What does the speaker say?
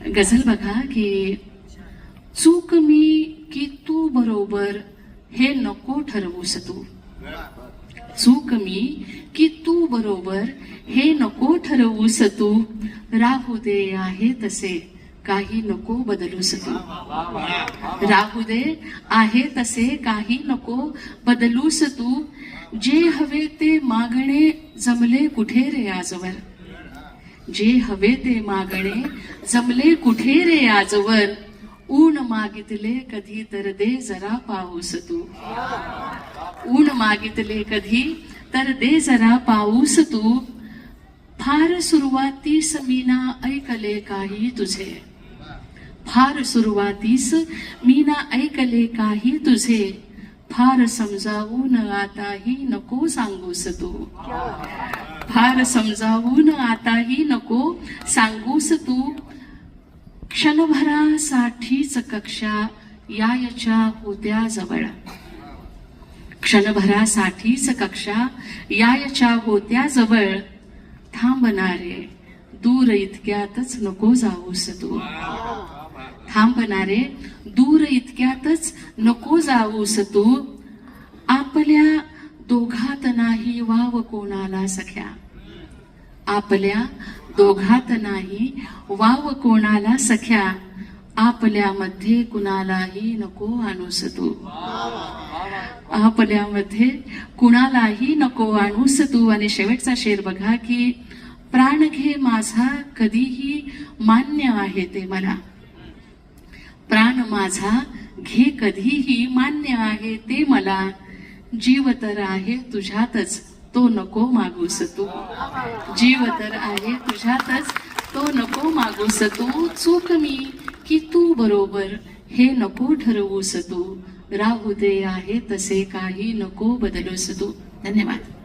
गझल बघा की चूक मी की तू बरोबर हे नको ठरवूस तू. चूक मी की तू बरोबर हे नको ठरवूस तू. राहू दे आहे तसे काही नको बदलूस तू. राहू दे आहे तसे काही नको बदलूस तू. जे हवे ते मागणे जमले कुठे रे आजवर. जे हवे ते मागणे जमले कुठे रे आजवर. ऊन मागितले कधी तर दे जरा पाऊस तू. ऊन मागितले कधी तर दे जरा पाऊस तू. फार सुरुवातीस मीना ऐकले काही तुझे. फार सुरुवातीस मीना ऐकले काही तुझे. फार समजावून आताही नको सांगूस तू. फार समजावून आताही नको सांगूस तू. क्षणभरासाठीच कक्षा यायच्या होत्या जवळ. क्षणभरासाठीच कक्षा यायच्या होत्या जवळ. थांबणारे दूर इतक्यातच नको जाऊस तू. थांबणारे दूर इतक्यातच नको जाऊस तू. आपल्या दोघात नाही वाव कोणाला सख्या. आपल्या दोघात नाही वाव कोणाला सख्या. आपल्यामध्ये कुणालाही नको आणूस तू. आपल्यामध्ये कुणालाही नको आणूस तू. आणि शेवटचा शेर बघा की प्राण घे माझा कधीही मान्य आहे ते मला. प्राण माझा घे कधीही मान्य आहे ते मला. जीव तर आहे तुझ्यातच तो नको मागूस तू. जीव तर आहे तुझ्यातच तो नको मागूस तू. चूक मी की तू बरोबर हे नको ठरवूस तू. राहू दे आहे तसे काही नको बदलूस तू. धन्यवाद.